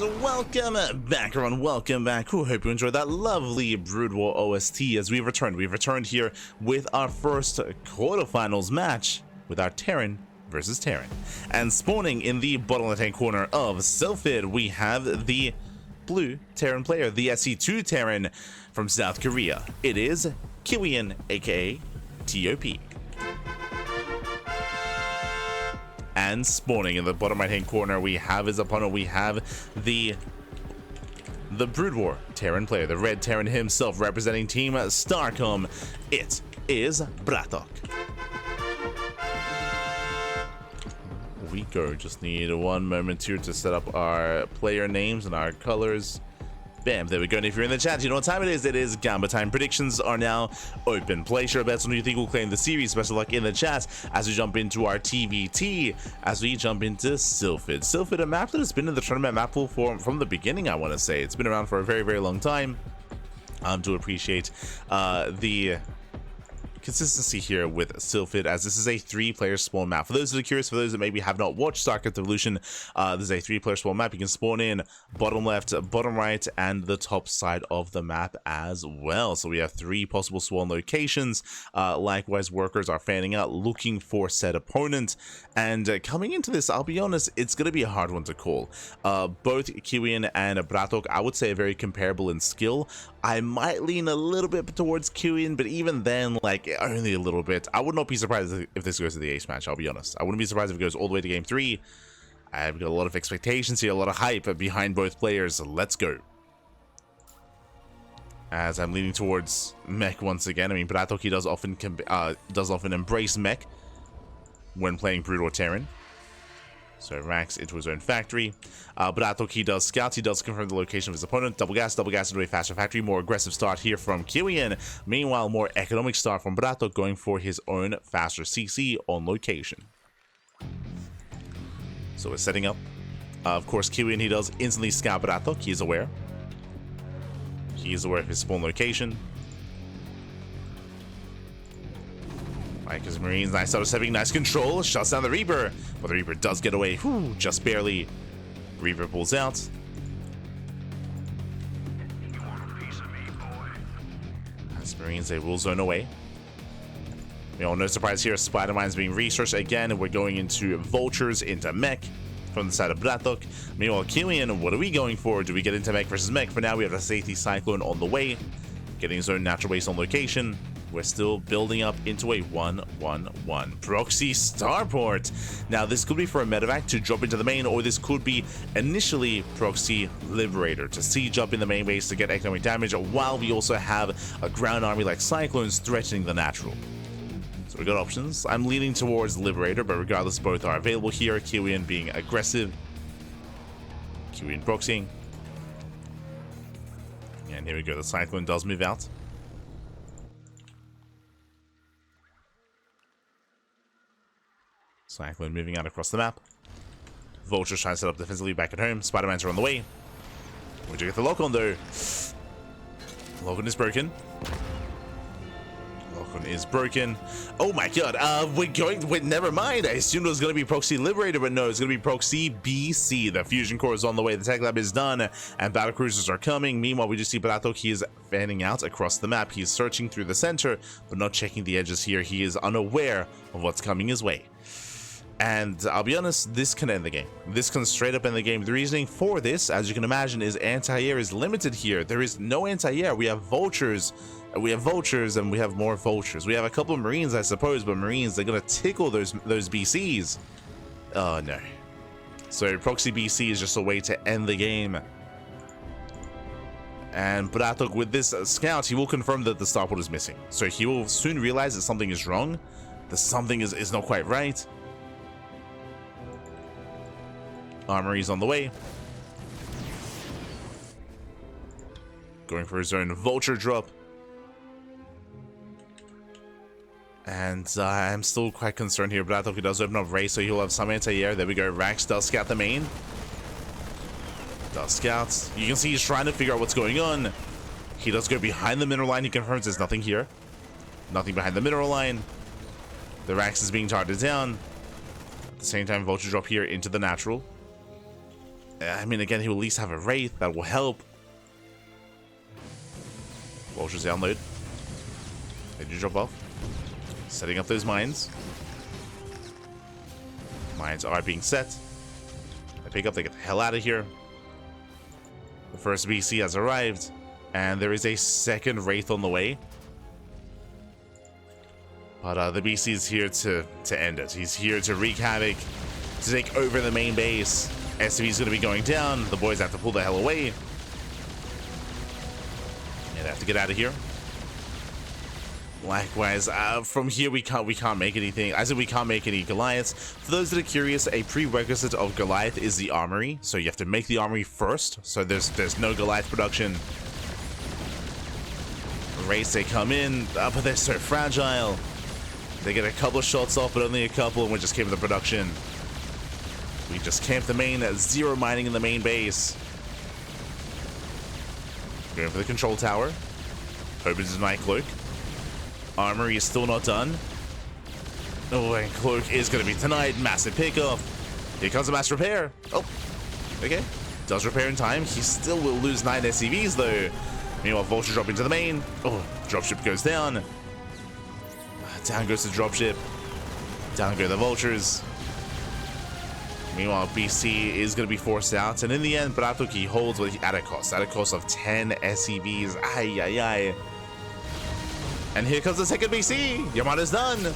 and welcome back, everyone. Welcome back. Hope you enjoyed that lovely Brood War OST as we've returned. We've returned here with our first quarterfinals match with our Terran versus Terran. And spawning in the bottom left-hand corner of Sylphid, we have the blue Terran player, the SC2 Terran from South Korea. It is Kiwian, aka TOP. And spawning in the bottom right hand corner, we have his opponent. We have the Brood War Terran player, the red Terran himself, representing Team Starcom. It is BratOK. We go. Just need one moment here to set up our player names and our colors. Bam, there we go. And if you're in the chat, you know what time it is. It is Gamba time. Predictions are now open. Place your bets on who you think will claim the series. Best of luck in the chat as we jump into our TvT, as we jump into Sylphid. Sylphid, a map that has been in the tournament map pool from the beginning, I want to say. It's been around for a very, very long time. Do appreciate the consistency here with Sylphid, as this is a 3-player spawn map. For those that are curious, for those that maybe have not watched StarCraft Evolution, this is a 3-player spawn map. You can spawn in bottom left, bottom right, and the top side of the map as well. So we have 3 possible spawn locations. Likewise, workers are fanning out, looking for said opponent. And coming into this, I'll be honest, it's going to be a hard one to call. Both Kiwian and BratOK, I would say, are very comparable in skill. I might lean a little bit towards Kiwian, but even then, like, only a little bit. I would not be surprised if this goes to the ace match, I'll be honest. I wouldn't be surprised if it goes all the way to game 3. I've got a lot of expectations here, a lot of hype behind both players. So let's go. As I'm leaning towards mech once again. I mean, BratOK, he does often embrace mech when playing Brood or Terran. So racks into his own factory. BratOK, he does scout. He does confirm the location of his opponent. Double gas into a faster factory. More aggressive start here from Kiwian. Meanwhile, more economic start from BratOK, going for his own faster CC on location. So we're setting up. Of course, Kiwian, he does instantly scout BratOK. He is aware. He is aware of his spawn location. Like his Marines, nice auto stepping, nice control, shuts down the Reaper, but the Reaper does get away, just barely. Reaper pulls out. As Marines, they will zone away. No surprise here, Spider-Mine's being researched again, and we're going into Vultures, into Mech, from the side of BratOK. Meanwhile, Kiwian, what are we going for? Do we get into Mech versus Mech? For now, we have a safety Cyclone on the way, getting his own natural base on location. We're still building up into a 1-1-1 proxy starport. Now, this could be for a medevac to drop into the main, or this could be initially proxy liberator to siege up in the main base to get economic damage, while we also have a ground army like Cyclones threatening the natural. So we got options. I'm leaning towards liberator, but regardless, both are available here. Kiwian being aggressive, Kiwian proxying. And here we go. The Cyclone does move out. Cyclone moving out across the map. Vultures trying to set up defensively back at home. Spider-Mans are on the way. We do get the lock-on though. Lock-on is broken. Lock-on is broken. Oh my god. Wait, never mind. I assumed it was going to be Proxy Liberator, but no, it's going to be Proxy BC. The Fusion Core is on the way. The Tech Lab is done, and battle cruisers are coming. Meanwhile, we just see BratOK. He is fanning out across the map. He's searching through the center, but not checking the edges here. He is unaware of what's coming his way. And I'll be honest, this can end the game. This can straight up end the game. The reasoning for this, as you can imagine, is anti-air is limited here. There is no anti-air. We have vultures. We have vultures, and we have more vultures. We have a couple of Marines, I suppose, but Marines, they're going to tickle those BCs. Oh, no. So Proxy BC is just a way to end the game. And BratOK, with this scout, he will confirm that the starport is missing. So he will soon realize that something is wrong. That something is not quite right. Armory's on the way. Going for his own vulture drop. And I'm still quite concerned here. BratOK does open up Ray, so he'll have some anti-air. There we go. Rax does scout the main. Does scouts. You can see he's trying to figure out what's going on. He does go behind the mineral line. He confirms there's nothing here. Nothing behind the mineral line. The Rax is being targeted down. At the same time, vulture drop here into the natural. I mean, again, he will at least have a Wraith that will help. Vultures download. They do drop off. Setting up those mines. Mines are being set. They pick up, they get the hell out of here. The first BC has arrived, and there is a second Wraith on the way. But the BC is here to end it. He's here to wreak havoc, to take over the main base. SV is going to be going down. The boys have to pull the hell away. Yeah, they have to get out of here. Likewise, from here we can't make anything. I said we can't make any Goliaths. For those that are curious, a prerequisite of Goliath is the armory. So you have to make the armory first. So there's no Goliath production. Race, they come in, but they're so fragile. They get a couple of shots off, but only a couple, and we just came to the production. We just camped the main, zero mining in the main base. Going for the control tower. Hoping to deny Cloak. Armory is still not done. Oh, and Cloak is going to be denied. Massive pickoff. Here comes a mass repair. Oh, okay. Does repair in time. He still will lose 9 SCVs, though. Meanwhile, Vulture drop into the main. Oh, dropship goes down. Down goes the dropship. Down go the Vultures. Meanwhile, BC is going to be forced out. And in the end, BratOK, he holds at a cost of 10 SCVs. Ay, ay, ay. And here comes the second BC. Yamato's done.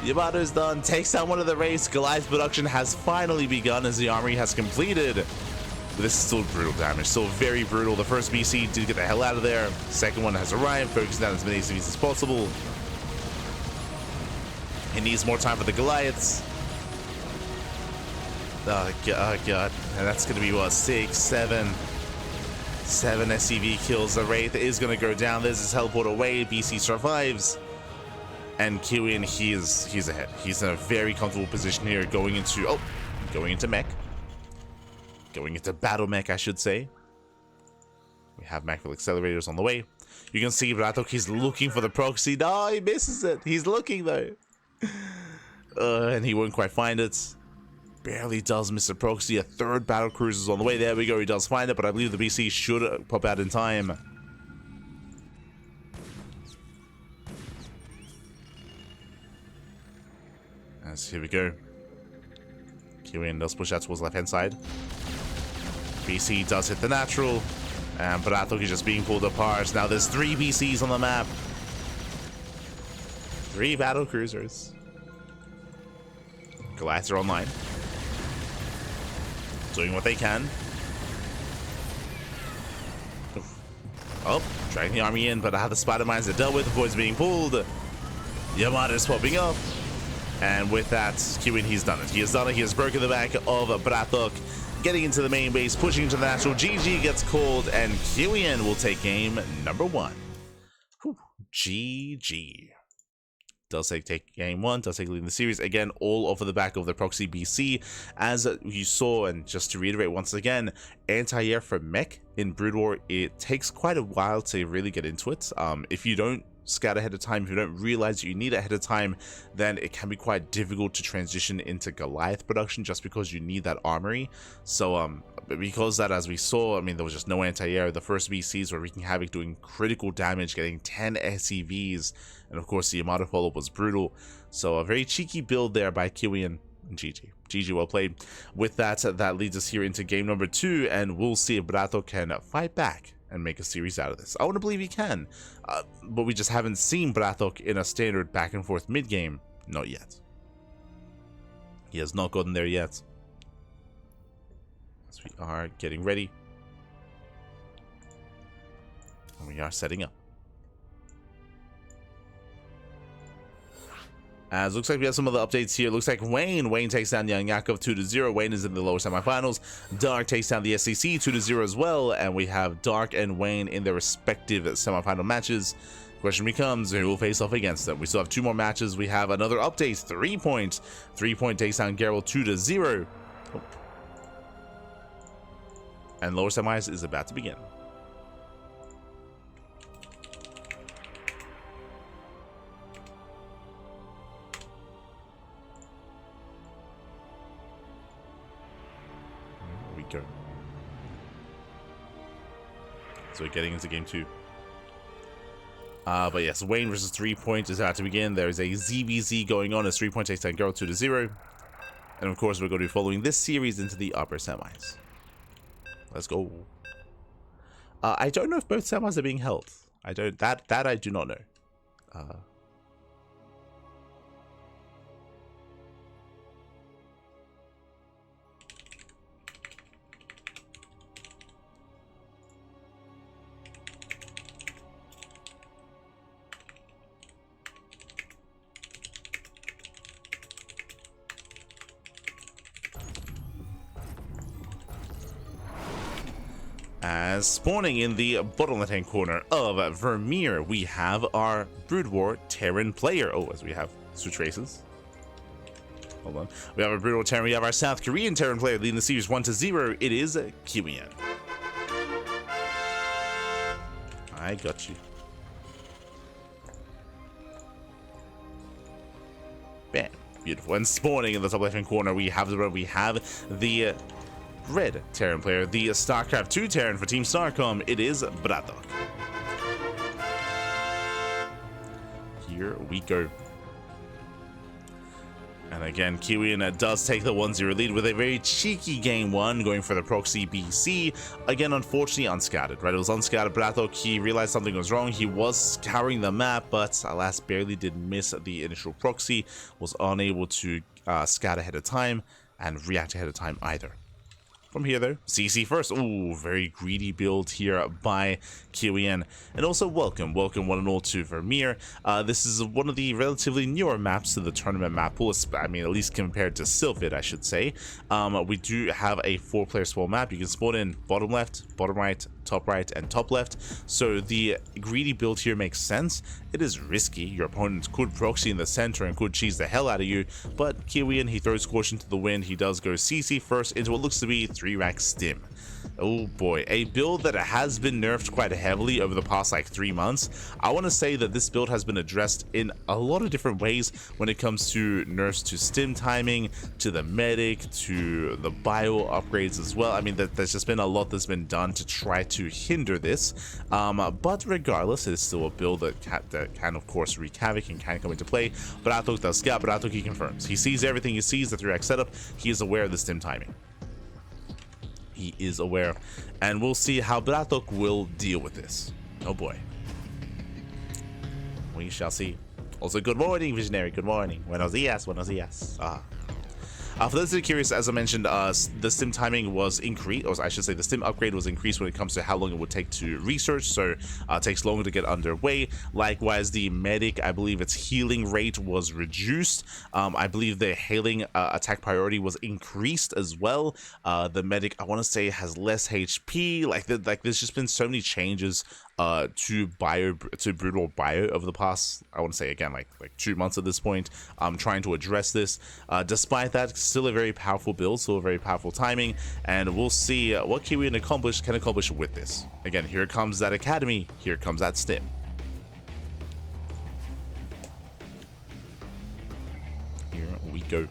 Yamato's done. Takes down one of the race. Goliath production has finally begun as the armory has completed. But this is still brutal damage. Still very brutal. The first BC did get the hell out of there. Second one has arrived. Focusing down as many SCVs as possible. He needs more time for the Goliaths. Oh god. And that's going to be what? 6, 7 SCV kills. The Wraith is going to go down. There's his teleport away. BC survives. And Kiwian, he's ahead. He's in a very comfortable position here going into mech. Going into battle mech, I should say. We have macro accelerators on the way. You can see BratOK, he's looking for the proxy. No, he misses it. He's looking though. And he won't quite find it. Barely does miss a proxy. A third battle cruiser is on the way. There we go. He does find it, but I believe the BC should pop out in time. As here we go. Kiwian does push out towards the left-hand side. BC does hit the natural. And BratOK is just being pulled apart. Now there's 3 BCs on the map. 3 battle cruisers. Goliaths are online. Doing what they can. Oh, dragging the army in, but how the spider mines are dealt with. The boys being pulled. Yamato's popping up. And with that, Kiwian, he's done it. He has done it. He has broken the back of BratOK. Getting into the main base, pushing into the natural. GG gets called, and Kiwian will take game number 1. Whew. GG. Does take game 1, does take lead in the series. Again, all over the back of the proxy BC. As you saw, and just to reiterate once again, anti-air for mech in Brood War, it takes quite a while to really get into it. If you don't scout ahead of time, if you don't realize you need it ahead of time, then it can be quite difficult to transition into Goliath production just because you need that armory. So because that, as we saw, I mean, there was just no anti-air. The first BCs were wreaking havoc, doing critical damage, getting 10 SCVs, and of course the Yamato follow-up was brutal. So a very cheeky build there by Kiwian. GG, well played. With that, that leads us here into game number 2, and we'll see if BratOK can fight back and make a series out of this. I want to believe he can, but we just haven't seen BratOK in a standard back and forth mid game. Not yet. He has not gotten there yet. So we are getting ready, and we are setting up. As looks like we have some other updates here. Looks like Wayne takes down Young Yakov 2-0. Wayne is in the lower semifinals. Dark takes down the SCC 2-0 as well. And we have Dark and Wayne in their respective semifinal matches. Question becomes, who will face off against them? We still have 2 more matches. We have another update. 3 Point. 3 Point takes down Geralt 2-0. Oh. And lower semis is about to begin. go. So we're getting into game 2. But yes, Wayne versus 3 Point is about to begin. There's a ZVZ going on as 3 Point takes that girl 2-0. And of course, we're going to be following this series into the upper semis. Let's go. I don't know if both semis are being held. I do not know. As spawning in the bottom left-hand corner of Vermeer, we have our Brood War Terran player. Oh, as we have switch races. Hold on. We have a Brood War Terran. We have our South Korean Terran player leading the series 1-0. It is Kiwian. I got you. Bam. Beautiful. And spawning in the top left-hand corner, we have the red Terran player, the StarCraft 2 Terran for Team Starcom. It is BratOK. Here we go. And again, Kiwian does take the 1-0 lead with a very cheeky game 1, going for the proxy BC. Again, unfortunately, unscattered, right? It was unscattered. BratOK, he realized something was wrong. He was scouring the map, but alas, barely did miss the initial proxy. Was unable to scout ahead of time and react ahead of time either. From here though, CC first. Ooh, very greedy build here by Kiwian. And also welcome one and all to Vermeer. This is one of the relatively newer maps to the tournament map pool. I mean, at least compared to Sylphid, I should say. We do have a 4-player spawn map. You can spawn in bottom left, bottom right, top right, and top left. So the greedy build here makes sense. It is risky. Your opponent could proxy in the center and could cheese the hell out of you. But Kiwian, he throws caution to the wind. He does go CC first into what looks to be 3-rack stim. Oh boy, a build that has been nerfed quite heavily over the past like 3 months. I want to say that this build has been addressed in a lot of different ways when it comes to nerfs to stim timing, to the medic, to the bio upgrades as well. I mean, there's just been a lot that's been done to try to hinder this. But regardless, it is still a build that can of course wreak havoc and can come into play. BratOK does scout. BratOK, he confirms. He sees everything. He sees the 3-rack setup. He is aware of the stim timing. He is aware, and we'll see how BratOK will deal with this. Oh boy, we shall see. Also, good morning, Visionary. Good morning. Buenos dias. Buenos dias. For those that are curious, as I mentioned, the stim timing was increased, or I should say the stim upgrade was increased when it comes to how long it would take to research, so it takes longer to get underway. Likewise, the medic, I believe its healing rate was reduced. I believe the hailing attack priority was increased as well. The medic, I want to say, has less HP. Like there's just been so many changes to brutal bio over the past, I want to say, again, like 2 months at this point. Trying to address this. Despite that, still a very powerful build, still a very powerful timing, and we'll see what Kiwian can accomplish with this. Again, here comes that academy, here comes that stim. Here we go.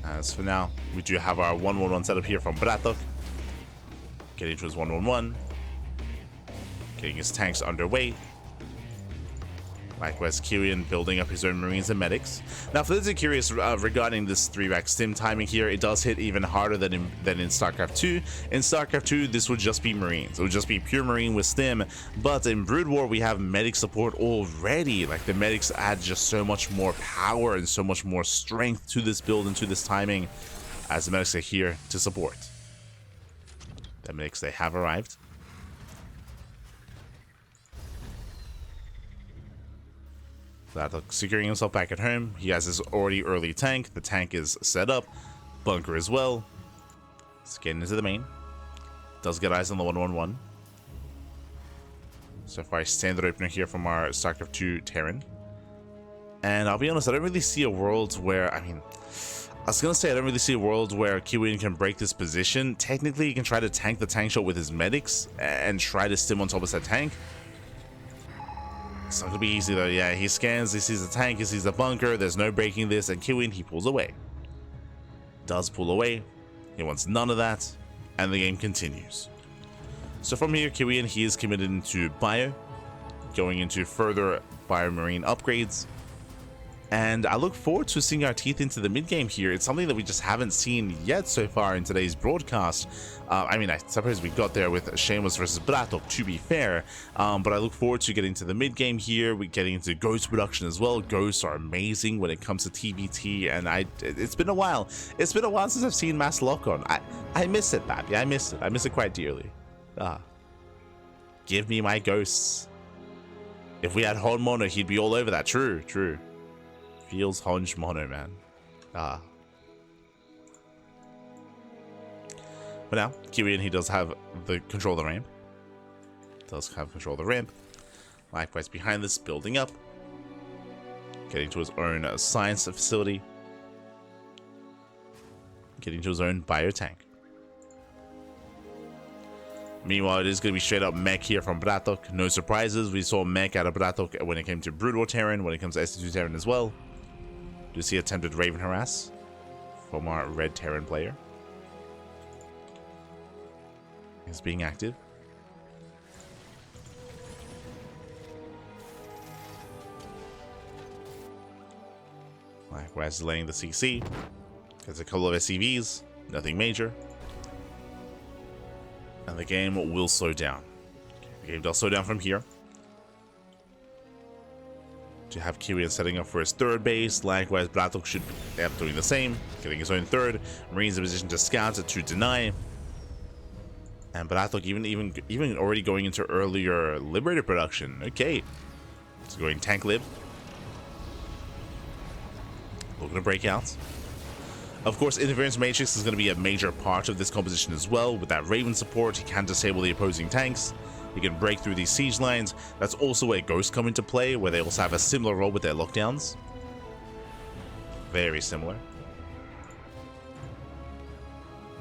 As for now, we do have our 1-1-1 setup here from BratOK. Getting to his 1-1-1. Getting his tanks underway. Likewise, Kiwian building up his own Marines and medics. Now, for those who are curious regarding this 3-rack stim timing here, it does hit even harder than in StarCraft 2. In StarCraft 2, this would just be Marines. It would just be pure Marine with stim. But in Brood War, we have medic support already. Like, the medics add just so much more power and so much more strength to this build and to this timing, as the medics are here to support. The medics, they have arrived. BratOK securing himself back at home. He has his already early tank. The tank is set up. Bunker as well. Let's get into the main. Does get eyes on the 1-1-1. So far, standard opener here from our StarCraft 2 Terran. And I'll be honest, I don't really see a world where, I was going to say I don't really see a world where Kiwian can break this position. Technically, he can try to tank the tank shot with his medics and try to stim on top of that tank. It's not gonna be easy though. Yeah, he scans, he sees a tank, he sees a bunker, there's no breaking this, and Kiwian, he pulls away. Does pull away. He wants none of that, and the game continues. So from here, Kiwian, he is committed into bio, going into further biomarine upgrades. And I look forward to seeing our teeth into the mid game here. It's something that we just haven't seen yet so far in today's broadcast. I mean, I suppose we got there with Shameless versus BratOK, to be fair. But I look forward to getting to the mid game here. We're getting into ghost production as well. Ghosts are amazing when it comes to TvT, and it's been a while. It's been a while since I've seen mass lock on. I miss it, Babby. I miss it. I miss it quite dearly. Give me my ghosts. If we had Hon Mono, he'd be all over that. True, true. Feels Honj Mono, man. But now, Kiwian, he does have the control of the ramp. Does have control of the ramp. Likewise, behind this, building up. Getting to his own science facility. Getting to his own biotank. Meanwhile, it is going to be straight up mech here from BratOK. No surprises. We saw mech out of BratOK when it came to Brood War Terran, when it comes to SC2 Terran as well. Do see attempted Raven Harass from our red Terran player. He's being active. Likewise, delaying the CC. Gets a couple of SCVs. Nothing major. And the game will slow down. The game does slow down from here. To have Kiwian setting up for his third base. Likewise, BratOK should be doing the same, getting his own third. Marines in position to scout, to deny. And BratOK even already going into earlier Liberator production. Okay. So going tank lib. Looking to break out. Of course, Interference Matrix is going to be a major part of this composition as well. With that Raven support, he can disable the opposing tanks. He can break through these siege lines. That's also where Ghosts come into play, where they also have a similar role with their lockdowns. Very similar.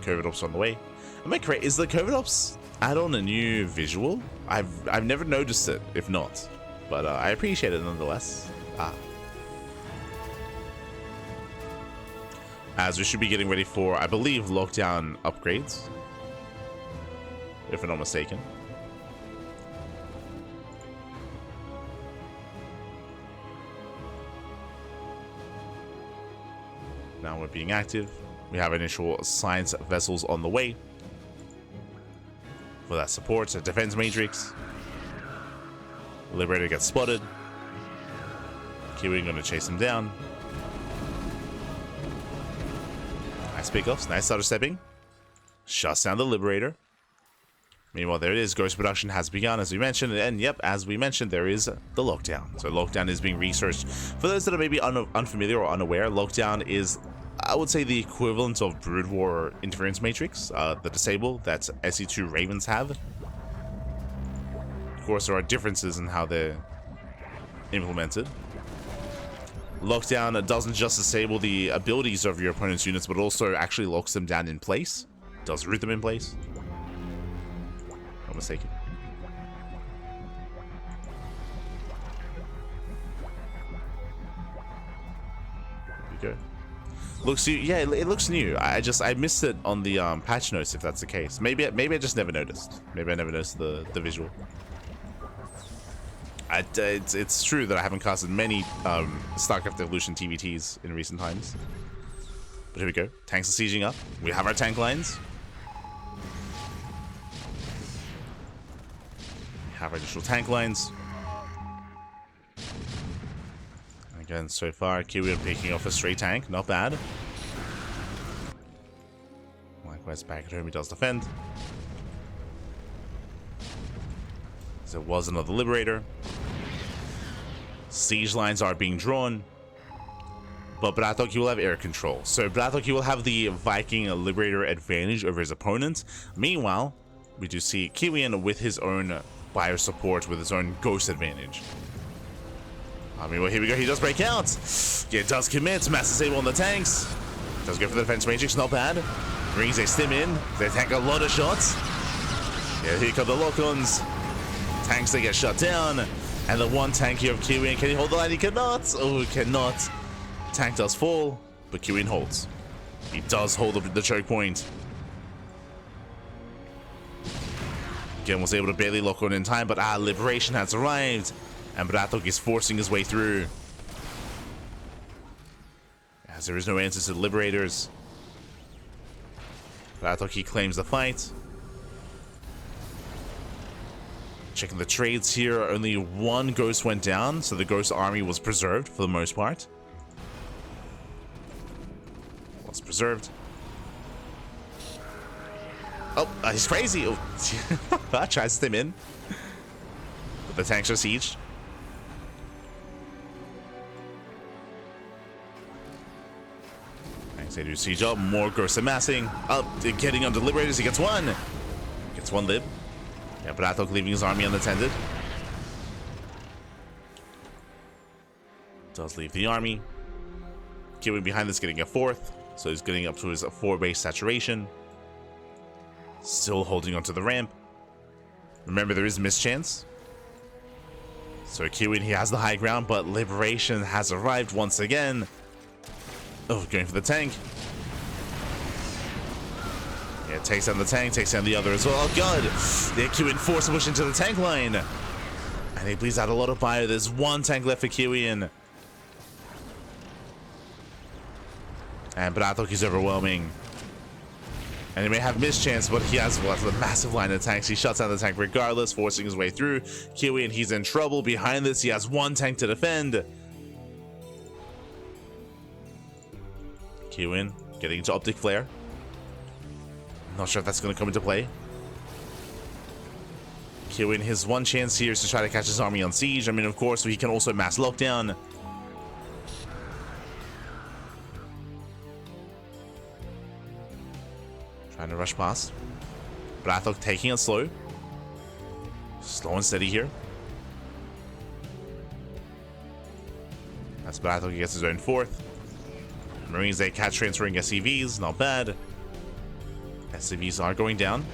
COVID Ops on the way. Am I correct? Is the COVID Ops add-on a new visual? I've never noticed it, if not. But I appreciate it nonetheless. As we should be getting ready for, I believe, lockdown upgrades. If I'm not mistaken. Now we're being active. We have initial science vessels on the way. For that support, a defense matrix. Liberator gets spotted. Kiwian gonna chase him down. Nice pickups, nice starter stepping. Shuts down the Liberator. Meanwhile, there it is. Ghost production has begun, as we mentioned, and yep, as we mentioned, there is the lockdown. So lockdown is being researched. For those that are maybe unfamiliar or unaware, lockdown is, I would say, the equivalent of Brood War Interference Matrix, the disable that SC2 Ravens have. Of course, there are differences in how they're implemented. Lockdown doesn't just disable the abilities of your opponent's units, but also actually locks them down in place. Does root them in place. Not mistaken. There we go. Looks new. Yeah, it looks new. I missed it on the patch notes, if that's the case. Maybe I just never noticed. Maybe I never noticed the visual. It's true that I haven't casted many StarCraft Evolution TvTs in recent times. But here we go. Tanks are sieging up. We have our tank lines. We have our additional tank lines. And again, so far, Kiwian picking off a straight tank. Not bad. Likewise, back at home, he does defend. There was another Liberator. Siege lines are being drawn. But BratOK, he will have air control. So BratOK, he will have the Viking Liberator advantage over his opponent. Meanwhile, we do see Kiwian with his own bio support, with his own ghost advantage. I mean, well, here we go. He does break out. Yeah, it does commit. Mass disable on the tanks. Does go for the defense matrix. Not bad. Brings a stim in. They tank a lot of shots. Yeah, here come the lock-ons. Tanks, they get shut down. And the one tank here of Kiwian, can he hold the line? He cannot. Oh, he cannot. Tank does fall, but Kiwian holds. He does hold the choke point. Again, was able to barely lock on in time, but Liberation has arrived. And BratOK is forcing his way through. As there is no answer to the Liberators. BratOK, he claims the fight. Checking the trades here, only one ghost went down, so the ghost army was preserved for the most part. Was preserved. Oh, he's crazy. Oh. Tries to stim in. But the tanks are sieged. Tanks, they do siege up. More ghosts amassing. Oh, getting under Liberators. He gets one. Gets one lib. Yeah, BratOK leaving his army unattended. Does leave the army. Kiwian behind this getting a fourth. So he's getting up to his 4-base saturation. Still holding onto the ramp. Remember, there is a mischance. So Kiwian, he has the high ground, but Liberation has arrived once again. Oh, going for the tank. Yeah, takes down the tank, takes down the other as well. Oh god! Yeah, Kiwian forced to push into the tank line. And he bleeds out a lot of bio. There's one tank left for Kiwian. And BratOK is overwhelming. And he may have mischance, but he has a massive line of tanks. He shuts down the tank regardless, forcing his way through. Kiwian, he's in trouble. Behind this, he has one tank to defend. Kiwian getting into Optic Flare. Not sure if that's going to come into play. Kiwian, his one chance here is to try to catch his army on siege. I mean, of course, he can also mass lockdown. Trying to rush past. BratOK taking it slow. Slow and steady here. That's BratOK, he gets his own fourth. Marines, they catch transferring SCVs, not bad. SCVs are going down.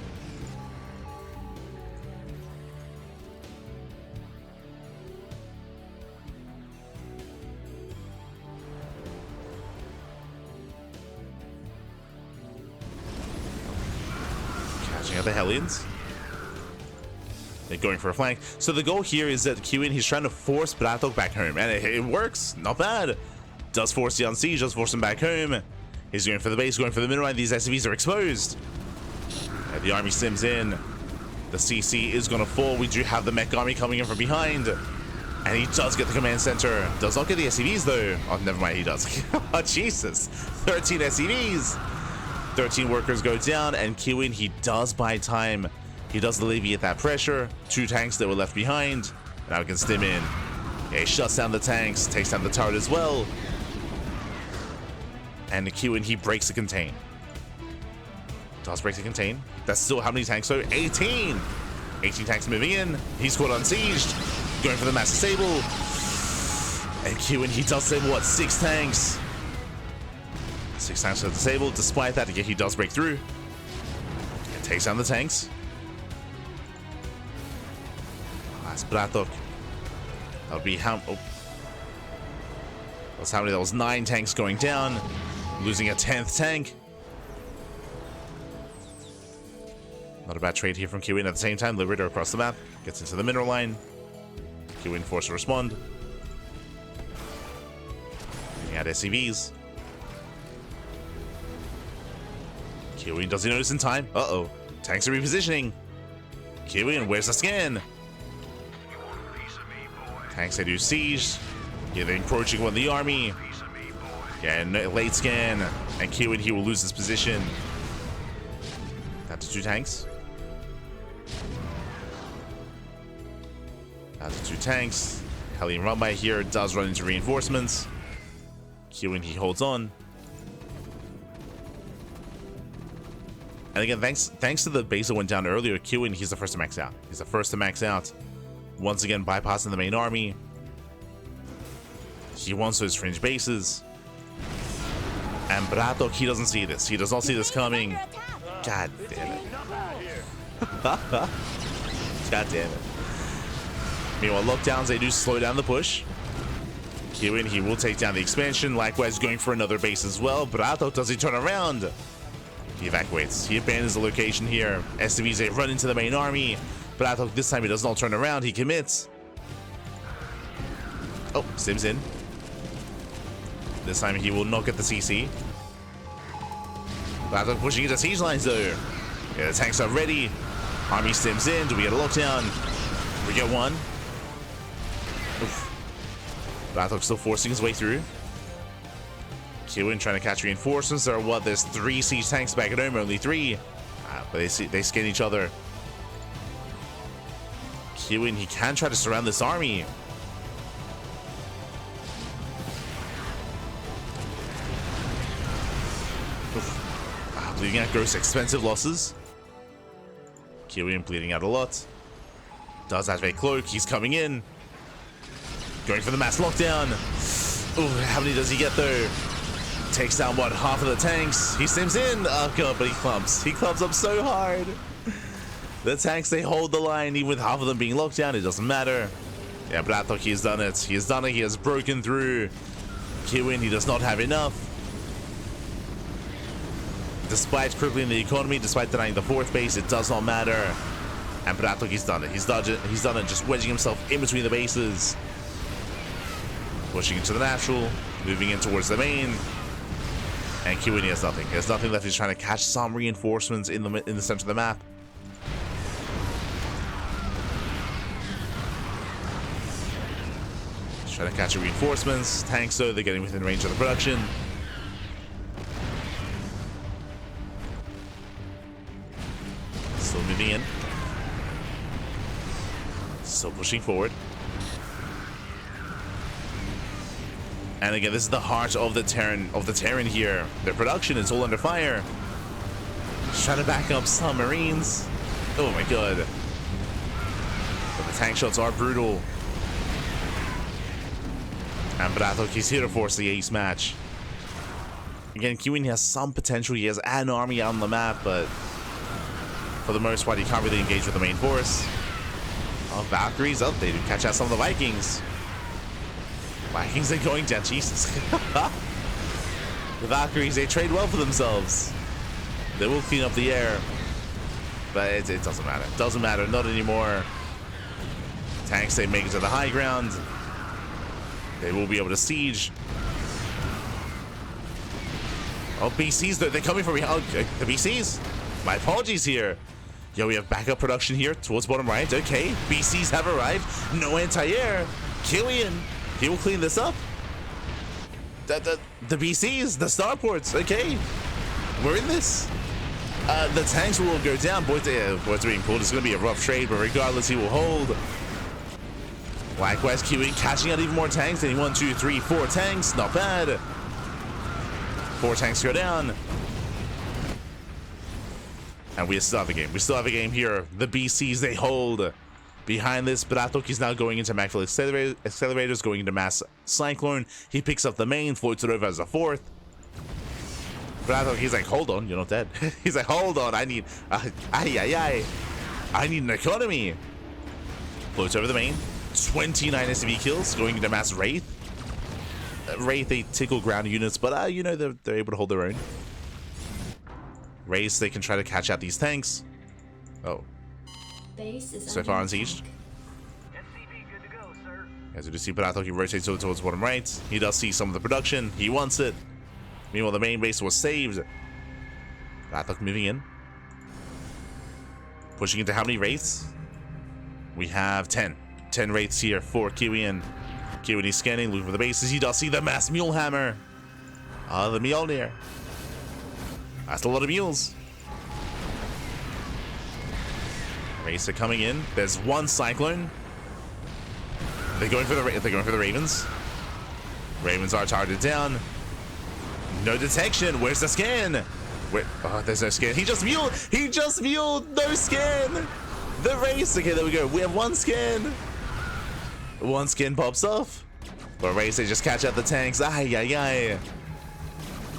Catching up the Hellions. They're going for a flank. So the goal here is that Kiwian, he's trying to force BratOK back home. And it works. Not bad. Does force the unsiege, does force him back home. He's going for the base, going for the middle line. These SCVs are exposed. The army sims in. The CC is going to fall. We do have the mech army coming in from behind. And he does get the command center. Does not get the SCVs though. Oh, never mind, he does. Oh, Jesus. 13 SCVs. 13 workers go down. And Kiwian, he does buy time. He does alleviate that pressure. 2 tanks that were left behind. Now he can stim in. Yeah, he shuts down the tanks. Takes down the turret as well. And the Kiwian, he breaks the contain. Does break the contain. That's still how many tanks? So 18. 18 tanks moving in. He's caught unsieged. Going for the mass disable. And Kiwian, he does save what? 6 tanks. 6 tanks are disabled. Despite that, again, he does break through. And takes down the tanks. That's BratOK. That would be how. Oh. That's how many? That was 9 tanks going down. Losing a 10th tank. Not a bad trade here from Kiwian. At the same time, Liberator across the map. Gets into the mineral line. Kiwian forced to respond. He had SCVs. Kiwian doesn't notice in time. Uh-oh. Tanks are repositioning. Kiwian, where's the scan? Tanks, they do siege. Yeah, they're encroaching on the army. Yeah, and late scan. And Kiwian, he will lose his position. Down to 2 tanks. Down to 2 tanks. Hellion run by here does run into reinforcements. Kiwian, he holds on. And again, thanks to the base that went down earlier, Kiwian, he's the first to max out. He's the first to max out. Once again, bypassing the main army. He wants those fringe bases. And BratOK, he doesn't see this. He does not see this coming. God damn it. God damn it. Meanwhile, lockdowns, they do slow down the push. Kiwian, he will take down the expansion. Likewise, going for another base as well. BratOK, does he turn around? He evacuates. He abandons the location here. STVs run into the main army. BratOK, this time he does not turn around. He commits. Oh, Sims in. This time he will not get the CC. BratOK pushing into siege lines though. Yeah, the tanks are ready. Army Sims in. Do we get a lockdown? We get one. Oof. BratOK still forcing his way through. Kiwian trying to catch reinforcements. There are what? There's 3 siege tanks back at home. Only 3. But they skin each other. Kiwian, he can try to surround this army. Bleeding out gross expensive losses. Kiwian bleeding out a lot. Does activate cloak. He's coming in. Going for the mass lockdown. Ooh, how many does he get though? Takes down what? Half of the tanks. He sims in. Oh god, but he clumps. He clumps up so hard. The tanks, they hold the line even with half of them being locked down. It doesn't matter. Yeah, BratOK, he has done it. He has done it. He has broken through. Kiwian, he does not have enough. Despite crippling the economy, despite denying the 4th base, it does not matter. And BratOK, he's done it. He's done it, just wedging himself in between the bases. Pushing into the natural, moving in towards the main. And Kiwian, he has nothing. He has nothing left. He's trying to catch some reinforcements in the center of the map. He's trying to catch reinforcements. Tanks, though, they're getting within range of the production. Still moving in. Still pushing forward. And again, this is the heart of the Terran here. Their production is all under fire. Just trying to back up some Marines. Oh my god. But the tank shots are brutal. And BratOK, he's here to force the ace match. Again, Kiwian has some potential. He has an army out on the map, but for the most part, he can't really engage with the main force. Oh, Valkyries. Oh, they do catch out some of the Vikings. Vikings are going down. Jesus. The Valkyries, they trade well for themselves. They will clean up the air. But it doesn't matter. It doesn't matter. Not anymore. Tanks, they make it to the high ground. They will be able to siege. Oh, BCs, they're coming from behind. Oh, the BCs? My apologies here. Yo, we have backup production here towards bottom right. Okay, BCs have arrived. No anti-air. Kiwian, he will clean this up. The BCs, the starports. Okay, we're in this. The tanks will go down. Boys being pulled. It's going to be a rough trade, but regardless, he will hold. Likewise, Kiwian catching out even more tanks. Then 1, 2, 3, 4 tanks. Not bad. 4 tanks go down. And we still have a game. We still have a game here. The BCs, they hold. Behind this, BratOK is now going into Maxwell accelerators, going into Mass Cyclone. He picks up the main, floats it over as a 4th. BratOK, he's like, hold on, you're not dead. He's like, hold on, I need, I need an economy. Floats over the main. 29 SCV kills, going into Mass Wraith. Wraith, they tickle ground units, but you know, they're able to hold their own. Wraiths, they can try to catch out these tanks. Oh. So far unsieged. As you can see, BratOK, he rotates towards bottom right. He does see some of the production. He wants it. Meanwhile, the main base was saved. BratOK moving in. Pushing into how many Wraiths? We have 10. 10 Wraiths here for Kiwian. Kiwian, he's scanning, looking for the bases. He does see the mass mule hammer. The Mjolnir. That's a lot of mules. Wraiths are coming in. There's one Cyclone. They're going for the Ravens. Ravens are targeted down. No detection. Where's the scan? Where? Oh, there's no scan. He just muled. He just muled. No scan. The Wraiths. Okay, there we go. We have one scan. One scan pops off. But Wraiths, they just catch out the tanks. Ay, ay, ay.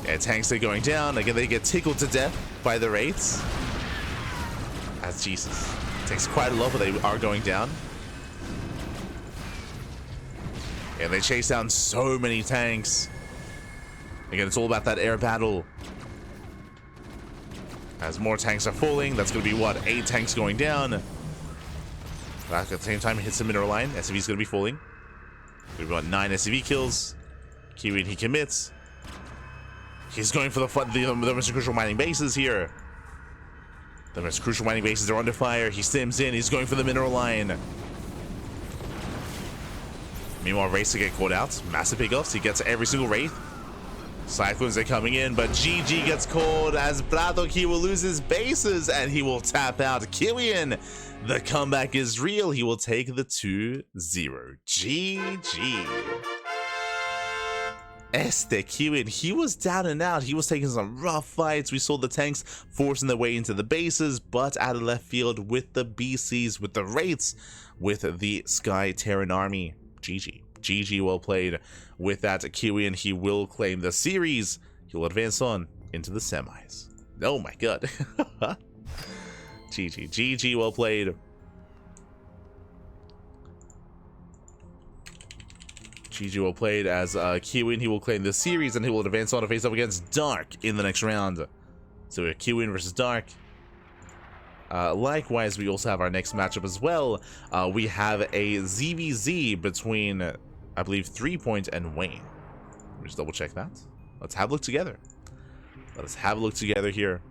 Yeah, tanks are going down. Again, they get tickled to death by the Wraiths. That's Jesus. It takes quite a lot, but they are going down. And they chase down so many tanks. Again, it's all about that air battle. As more tanks are falling, that's going to be, what, 8 tanks going down. But at the same time, hits the mineral line. SCV's going to be falling. We've got 9 SCV kills. Kiwian, he commits. He's going for the most crucial mining bases here. The most crucial mining bases are under fire. He stims in. He's going for the mineral line. Meanwhile, Wraiths get caught out. Massive pickoffs. He gets every single Wraith. Cyclones are coming in, but GG gets called as BratOK will lose his bases and he will tap out Kiwian. The comeback is real. He will take the 2-0. GG. Kiwian, he was down and out. He was taking some rough fights. We saw the tanks forcing their way into the bases, but out of left field with the BCs, with the Wraiths, with the Sky Terran army. GG. GG, well played. With that, Kiwian, he will claim the series. He'll advance on into the semis. Oh my god. GG. GG, well played. GG, well played, as Kiwian, he will claim the series and he will advance on to face up against Dark in the next round. So we have Kiwian versus Dark. Likewise, we also have our next matchup as well. We have a ZVZ between, I believe, 3Point and Wayne. Let me just double check that. Let's have a look together. Let's have a look together here.